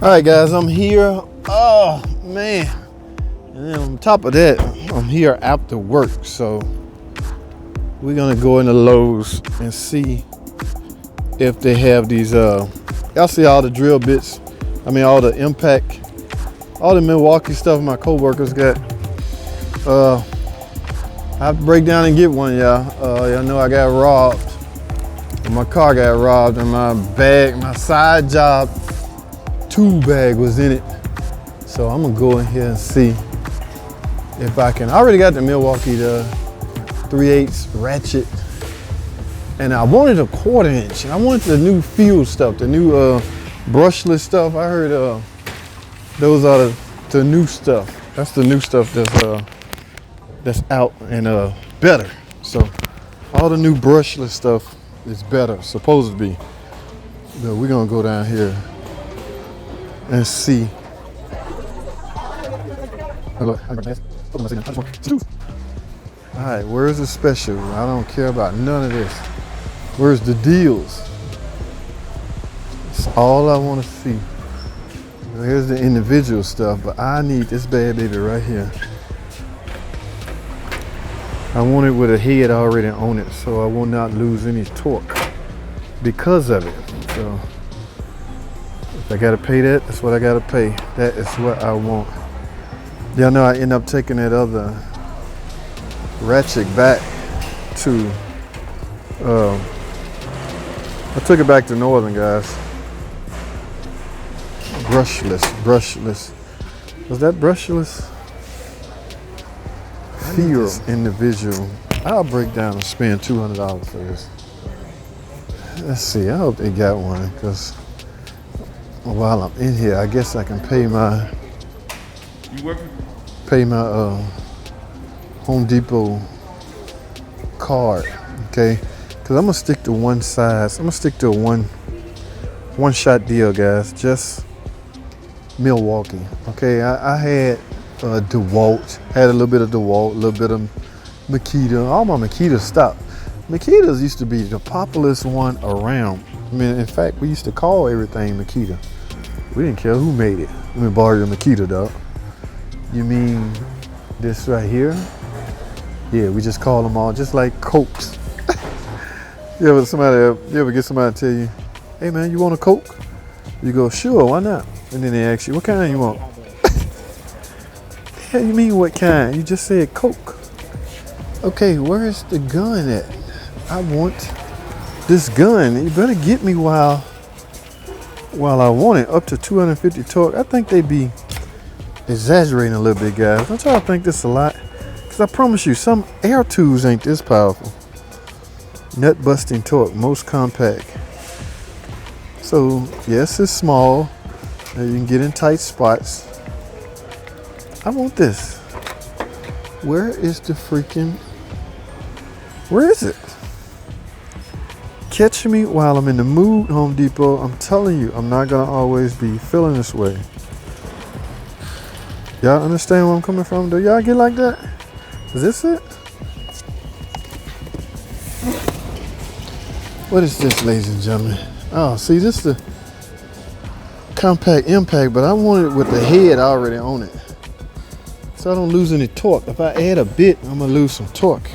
All right, guys, I'm here. Oh, man. And then on top of that, I'm here after work. So we're going to go into Lowe's and see if they have these. Y'all see all the drill bits. I mean, all the impact, all the Milwaukee stuff my coworkers got. I have to break down and get one, y'all. Y'all know I got robbed. My car got robbed and my bag, my side job tool bag was in it. So I'm gonna go in here and see if I can. I already got the Milwaukee, the 3/8 ratchet. And I wanted a 1/4 inch. I wanted the new field stuff, the new brushless stuff. I heard those are the new stuff. That's the new stuff that's out and better. So all the new brushless stuff is better, supposed to be. But we're gonna go down here and see. All right, where's the special? I don't care about none of this. Where's the deals? That's all I want to see. Here's the individual stuff, but I need this bad baby right here. I want it with a head already on it, so I will not lose any torque because of it. So if I gotta pay that, that's what I gotta pay. That is what I want. Y'all know I end up taking that other ratchet back to, I took it back to Northern, guys. Brushless. Was that brushless? Feel individual. I'll break down and spend $200 for this. Let's see, I hope they got one, because while I'm in here, I guess I can pay my Home Depot card, okay? Because I'm gonna stick to one size. I'm gonna stick to a one shot deal, guys. Just Milwaukee, okay? I had DeWalt, had a little bit of DeWalt, a little bit of Makita. All my Makita stopped. Makitas used to be the popularest one around. I mean, in fact, we used to call everything Makita. We didn't care who made it. Let me borrow your Makita, dog. You mean this right here? Yeah, we just call them all, just like Cokes. You ever get somebody to tell you, hey man, you want a Coke? You go, sure, why not? And then they ask you, what kind you want? Yeah, you mean what kind? You just said Coke. Okay, where's the gun at? I want this gun. You better get me while I want it. Up to 250 torque. I think they be exaggerating a little bit, guys. Don't y'all think this a lot? Because I promise you, some air tools ain't this powerful. Nut busting torque, most compact. So yes, it's small. You can get in tight spots. I want this. Where is it? Catch me while I'm in the mood, Home Depot. I'm telling you, I'm not gonna always be feeling this way. Y'all understand where I'm coming from? Do y'all get like that? Is this it? What is this, ladies and gentlemen? Oh, see, this is the compact impact, but I want it with the head already on it, so I don't lose any torque. If I add a bit, I'm gonna lose some torque.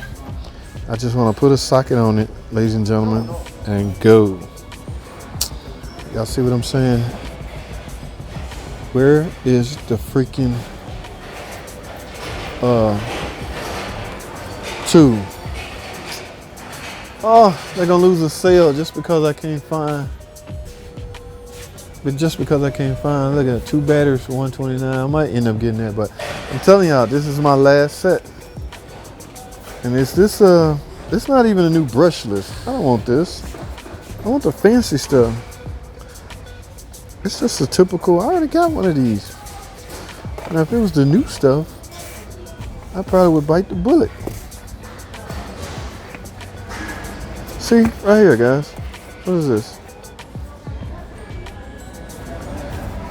I just want to put a socket on it, ladies and gentlemen, and go. Y'all see what I'm saying? Where is the freaking tool? Oh, they're gonna lose a sale just because I can't find. But just because I can't find, look at 2 batteries for $129. I might end up getting that, but I'm telling y'all, this is my last set. And it's not even a new brushless. I don't want this. I want the fancy stuff. It's just a typical, I already got one of these. Now if it was the new stuff, I probably would bite the bullet. See, right here, guys. What is this?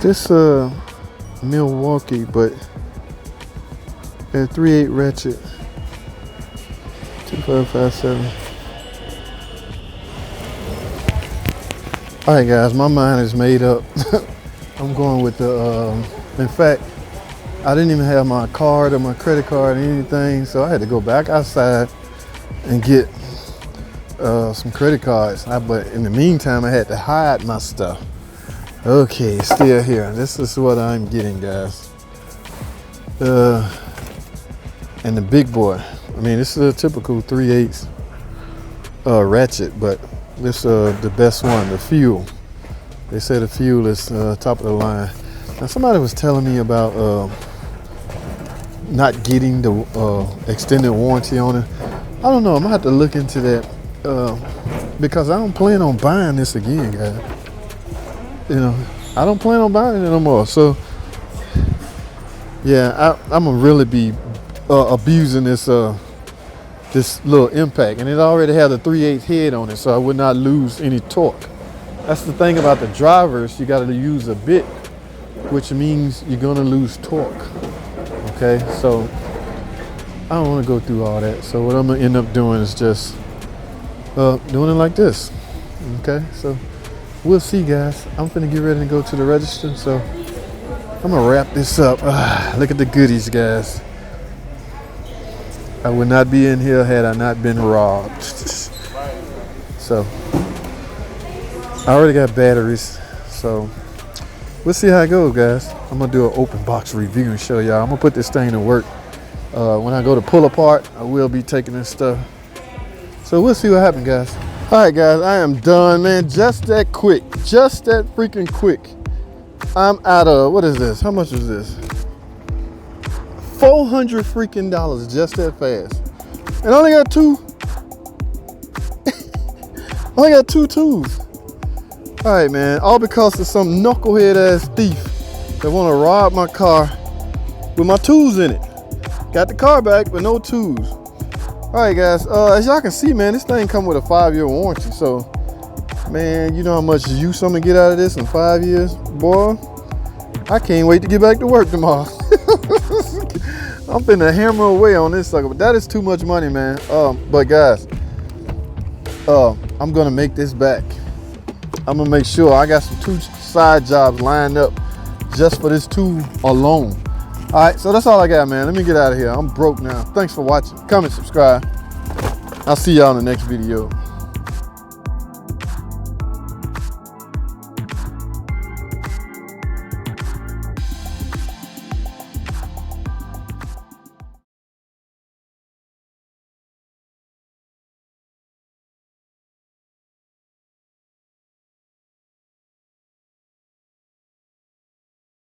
This Milwaukee, but at 3/8 ratchet. 2557. All right, guys, my mind is made up. I'm going with the, in fact, I didn't even have my card or my credit card or anything, so I had to go back outside and get some credit cards. But in the meantime, I had to hide my stuff. Okay, still here. This is what I'm getting, guys. And the big boy. I mean, this is a typical 3/8 ratchet, but this the best one, the fuel. They say the fuel is top of the line. Now, somebody was telling me about not getting the extended warranty on it. I don't know. I'm gonna have to look into that because I don't plan on buying this again, guys. You know, I don't plan on buying it no more. So, yeah, I'm gonna really be abusing this this little impact, and it already had a 3/8 head on it, so I would not lose any torque. That's the thing about the drivers. You got to use a bit, which means you're gonna lose torque. Okay, so I don't want to go through all that. So what I'm gonna end up doing is just doing it like this. Okay, so we'll see, guys. I'm finna get ready to go to the register, so I'm gonna wrap this up. Look at the goodies, guys. I would not be in here had I not been robbed. So I already got batteries, so we'll see how it goes, guys. I'm gonna do an open box review and show y'all. I'm gonna put this thing to work. When I go to pull apart, I will be taking this stuff. So we'll see what happens, guys. All right, guys, I am done, man. Just that quick, just that freaking quick. I'm out of, what is this? How much is this? $400 freaking just that fast. And I only got two. I only got two tools. All right, man, all because of some knucklehead ass thief that want to rob my car with my tools in it. Got the car back, but no tools. All right, guys, as y'all can see, man, this thing come with a 5-year warranty. So, man, you know how much use I'm gonna get out of this in 5 years? Boy, I can't wait to get back to work tomorrow. I'm finna hammer away on this sucker, but that is too much money, man. But guys, I'm gonna make this back. I'm gonna make sure I got some 2 side jobs lined up just for this tool alone. All right, so that's all I got, man. Let me get out of here. I'm broke now. Thanks for watching. Comment, subscribe. I'll see y'all in the next video.